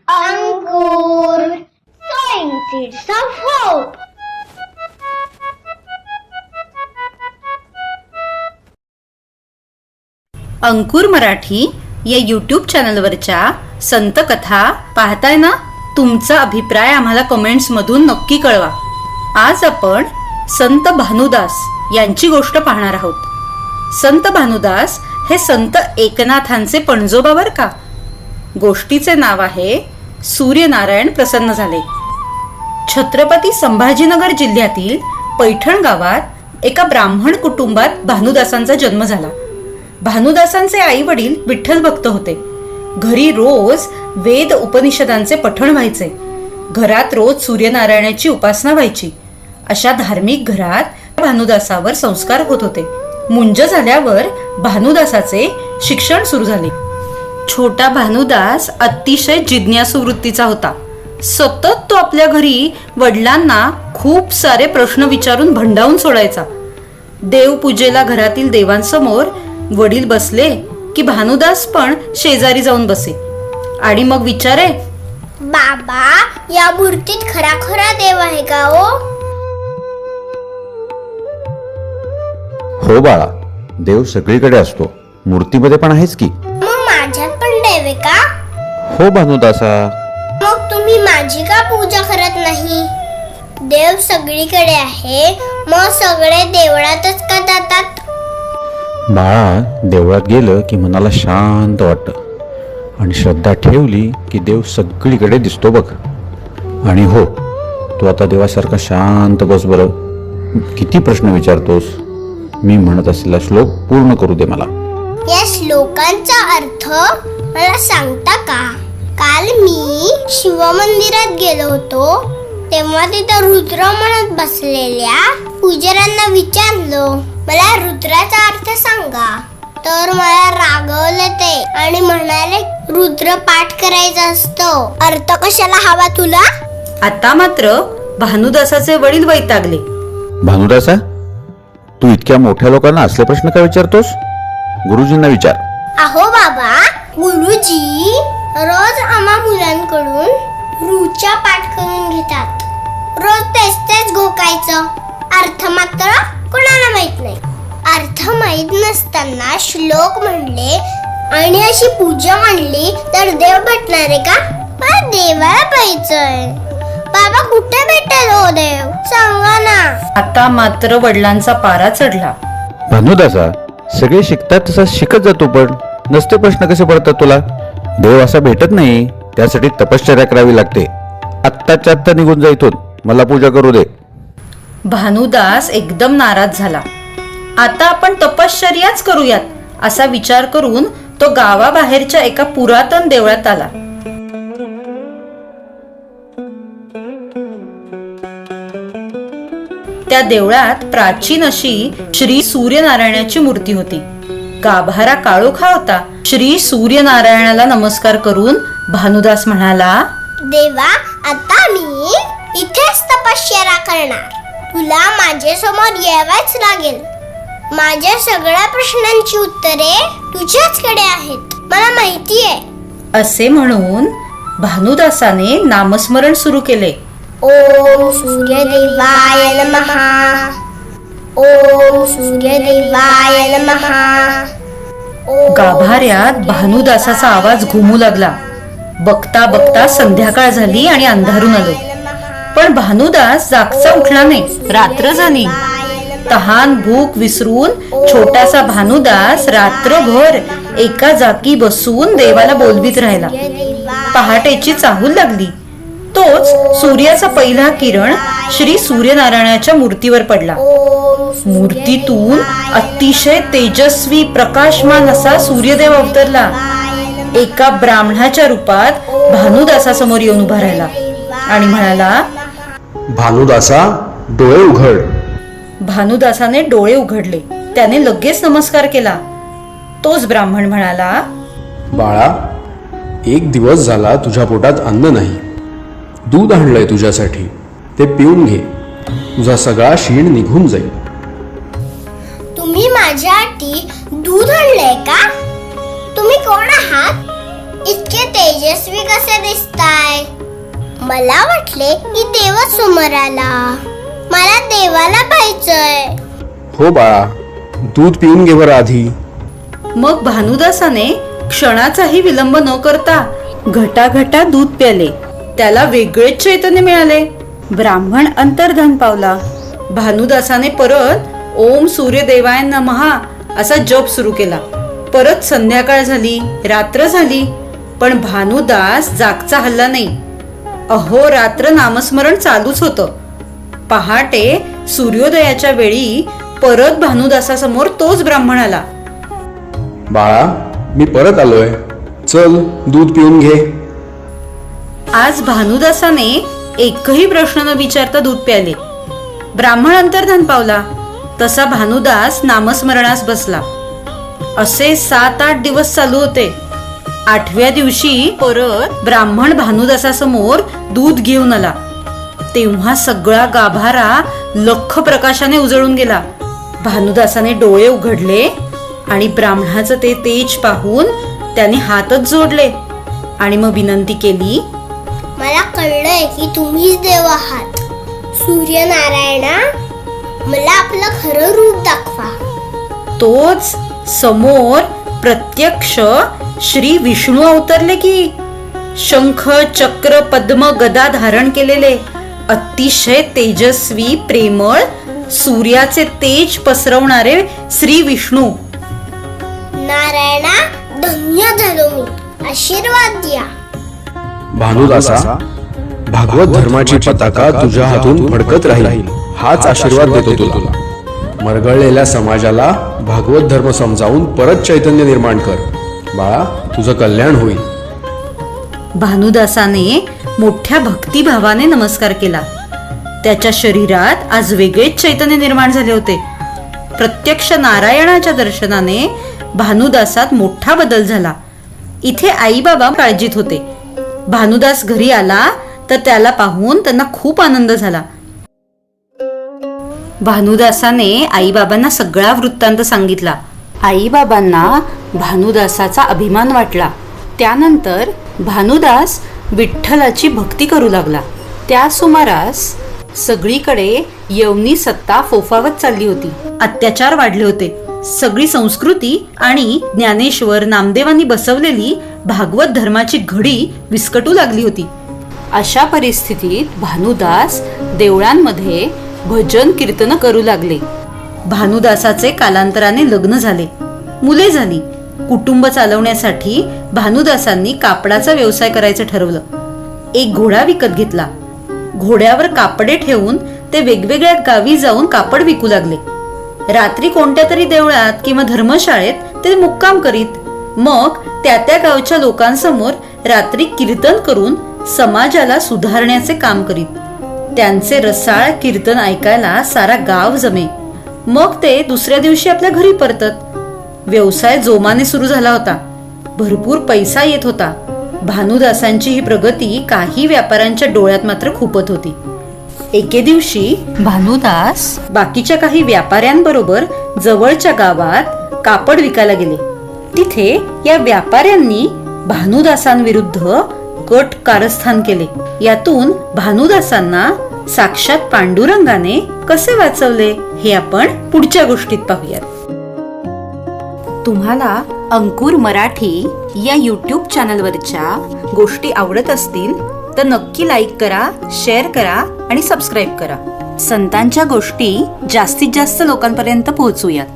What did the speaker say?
Ankur, sowing seeds of hope. अंकुर मराठी या YouTube चॅनलवरच्या संत कथा पाहताय ना? तुमचा अभिप्राय आम्हाला कमेंट्स मधून नक्की कळवा. आज आपण संत भानुदास यांची गोष्ट पाहणार आहोत. संत भानुदास हे संत एकनाथांचे पणजोबा बर का. गोष्टीचे नाव आहे सूर्यनारायण प्रसन्न झाले. छत्रपती संभाजीनगर जिल्ह्यातील पैठण गावात एका ब्राह्मण कुटुंबात भानुदासांचा जन्म झाला. भानुदासांचे आई वडील विठ्ठल भक्त होते. घरी रोज वेद उपनिषदांचे पठण व्हायचे. घरात रोज सूर्यनारायणाची उपासना व्हायची. अशा धार्मिक घरात भानुदासावर संस्कार होत होते. मुंज झाल्यावर भानुदासाचे शिक्षण सुरू झाले. छोटा भानुदास अतिशय जिज्ञासू वृत्तीचा होता. सतत तो आपल्या घरी वडिलांना खूप सारे प्रश्न विचारून भंडावून सोडायचा. देवपूजेला घरातील देवांसमोर वडील बसले की भानुदास पण शेजारी जाऊन बसे आणि मग विचारे, बाबा, या मूर्तीत खरा देव आहे का हो? हो बाळा, देव सगळीकडे असतो, मूर्तीमध्ये पण आहेच की. मग माझ्यात पण देव आहे का? हो भानुदासा. मग तुम्ही माझी का पूजा करत नाही? देव सगळीकडे आहे, मग सगळे देवळातच का जातात? बाळा, देवळात गेलं की मनाला शांत वाटतं आणि श्रद्धा ठेवली की देव सगळीकडे दिसतो बघ. आणि हो, तू आता देवासारखा शांत बस बरं. किती प्रश्न विचारतोस? मी म्हणत असलेला श्लोक पूर्ण करू दे मला. या श्लोकांचा अर्थ मला सांगता का? काल मी शिवमंदिरात गेलो होतो, तेव्हा तिथं रुद्र म्हणत बसलेल्या पुजाऱ्यांना विचारलो, मला रुद्राचा अर्थ सांगा. तर मला रागवले ते आणि म्हणाले, रुद्र पाठ करायचा असतो, अर्थ कशाला हवा तुला? आता मात्र भानुदासाचे वडील वैतागले. भानुदासा, तू इतक्या मोठ्या लोकांना असले प्रश्न का विचारतोस? गुरुजींना विचार. अहो बाबा, गुरुजी रोज आम्हा मुलांकडून ऋचा पाठ करून घेतात. रोज तेच घोकायचं, अर्थ मात्र कोणाला माहित नाही. अर्थ माहित नसताना श्लोक म्हणले आणि अशी पूजा मांडली तर देव भेटणार आहे का? मला देवाला पाहिजेय. बाबा, कुठे भेटेल हो देव? सांगा ना. आता मात्र वडिलांचा पारा चढला. भानुदासा, सगळे शिकतात तसा शिकत जातो, पण नसते प्रश्न कसे पडतात तुला? देव असा भेटत नाही, त्यासाठी तपश्चर्या करावी लागते. आत्ताच्या आत्ता निघून जा इथून, मला पूजा करू दे. भानुदास एकदम नाराज झाला. आता आपण तपश्चर्याच करूयात असा विचार करून तो गावाबाहेरच्या एका पुरातन देवळात आला. त्या देवळात प्राचीन अशी श्री सूर्यनारायणाची मूर्ती होती. गाभारा काळोखा होता. श्री सूर्यनारायणाला नमस्कार करून भानुदास म्हणाला, देवा, आता मी इथेच तपश्चर्या करणार. तुला माझ्या समोर यावंच लागेल. माझ्या सगळ्या प्रश्नांची उत्तरे तुझ्याचकडे आहेत, मला माहिती आहे. असे म्हणून भानुदासाने नामस्मरण सुरू केले. ओम सूर्यदेवाय नमः, ओम सूर्यदेवाय नमः. गाभाऱ्यात भानुदासाचा आवाज घुमू लागला. बघता बघता संध्याकाळ झाली आणि अंधारून आलो. पण भानुदास जागचा उठला नाही. रात्र झाली. तहान भूक विसरून छोटासा भानुदास रात्रभर एका जागी बसून देवाला बोलवीत राहिला. पहाटेची चाहूल लागली. तोच सूर्याचा पहिला किरण श्री सूर्यनारायणाच्या मूर्तीवर पडला. मूर्तीतून अतिशय तेजस्वी प्रकाशमान असा सूर्यदेव अवतरला. एका ब्राह्मणाच्या रूपात भानुदासासमोर येऊन उभा राहिला आणि म्हणाला, भानुदासा, डोळे उघड. भानुदासाने डोळे उघडले. त्याने लगेच नमस्कार केला. तोच ब्राह्मण म्हणाला, बाळा, एक दिवस झाला तुझ्या पोटात अन्न नाही. दूध आणलंय तुझ्यासाठी, ते पिऊन घे. तुझा सगळा शीण निघून जाईल. तुम्ही माझ्यासाठी दूध आणलंय का? तुम्ही कोण आहात? इतके तेजस्वी कसे दिसताय? मला वाटले की देवच समोर आला. मला देवाला पाहायचंय. हो बाळा, दूध पिऊन घे बरं आधी. मग भानुदासाने क्षणाचाही विलंब न करता घटाघटा दूध प्याले. त्याला वेगळेच चैतन्य मिळाले. ब्राह्मण अंतर्धान पावला. भानुदासाने परत ओम सूर्यदेवाय नमः असा जप सुरू केला. परत संध्याकाळ झाली, रात्र झाली, पण भानुदास जागचा हल्ला नाही. अहोरात्र नामस्मरण चालूच होतं. पहाटे सूर्योदयाच्या वेळी परत भानुदासासमोर तोच ब्राह्मण आला. बाळा, मी परत आलोय, चल दूध पिऊन घे. आज भानुदासाने एकही प्रश्न न विचारता दूध प्याले. ब्राह्मण अंतर्धान पावला. तसा भानुदास नामस्मरणास बसला. असे 7-8 दिवस चालू होते. 8व्या दिवशी परत ब्राह्मण भानुदासासमोर दूध घेऊन आला. तेव्हा सगळा गाभारा लख्ख प्रकाशाने उजळून गेला. भानुदासाने डोळे उघडले आणि ब्राह्मणाचं ते तेज पाहून त्याने हातच जोडले आणि मग विनंती केली, मला कळलंय की तुम्हीच देव आहात. सूर्यनारायणा, मला आपलं खरं रूप दाखवा. तोच समोर प्रत्यक्ष श्री विष्णू अवतरले की. शंख, चक्र, पद्म, गदा धारण केलेले, अतिशय तेजस्वी, प्रेमळ, सूर्याचे तेज पसरवणारे श्री विष्णू. नारायणा, धन्य झालो मी. आशीर्वाद द्या. भानुदासा, भागवत धर्माची पताका तुझ्या हातून फडकत राहील हाच आशीर्वाद देतो तुला. मरगळलेल्या समाजाला भागवत धर्म समजावून परत चैतन्य निर्माण कर. बाळा, तुझं कल्याण होईल. भानुदासाने मोठ्या भक्तिभावाने नमस्कार केला. त्याच्या शरीरात आज वेगळेच चैतन्य निर्माण झाले होते. प्रत्यक्ष नारायणाच्या दर्शनाने भानुदासात मोठा बदल झाला. इथे आई बाबा काळजीत होते. भानुदास घरी आला तर त्याला पाहून त्यांना खूप आनंद झाला. भानुदासाने आईबाबांना सगळा वृत्तांत सांगितला. आईबाबांना भानुदासाचा अभिमान वाटला. त्यानंतर भानुदास विठ्ठलाची भक्ती करू लागला. त्या सुमारास सगळीकडे यवनी सत्ता फोफावत चालली होती. अत्याचार वाढले होते. सगळी संस्कृती आणि ज्ञानेश्वर नामदेवांनी बसवलेली भागवत धर्माची घडी विस्कटू लागली होती. अशा परिस्थितीत भानुदास देवळांमध्ये भजन कीर्तन करू लागले. भानुदासाचे कालांतराने लग्न झाले, मुले झाली. कुटुंब चालवण्यासाठी भानुदासांनी कापडाचा व्यवसाय करायचं ठरवलं. एक घोडा विकत घेतला. घोड्यावर कापडे ठेवून ते वेगवेगळ्या गावी जाऊन कापड विकू लागले. रात्री कोणत्या तरी देवळात किंवा धर्मशाळेत ते मुक्काम करीत. मग त्या गावच्या लोकांसमोर रात्री कीर्तन करून समाजाला सुधारण्याचे काम करीत. त्यांचे रसाळ कीर्तन ऐकायला सारा गाव जमे. मग ते दुसऱ्या दिवशी आपल्या घरी परतत. व्यवसाय जोमाने सुरू झाला होता. भरपूर पैसा येत होता. भानुदासांची ही प्रगती काही व्यापाऱ्यांच्या डोळ्यात मात्र खुपत होती. एके दिवशी भानुदास बाकीच्या काही व्यापाऱ्यांबरोबर जवळच्या गावात कापड विकायला गेले. तिथे या व्यापाऱ्यांनी भानुदासांविरुद्ध कट कारस्थान केले. यातून भानुदासांना साक्षात पांडुरंगाने कसे वाचवले हे आपण पुढच्या गोष्टीत पाहूयात. तुम्हाला अंकुर मराठी या यूट्यूब चॅनलवरच्या गोष्टी आवडत असतील तर नक्की लाईक करा, शेअर करा आणि सबस्क्राईब करा. संतांच्या गोष्टी जास्तीत जास्त लोकांपर्यंत पोहोचूयात.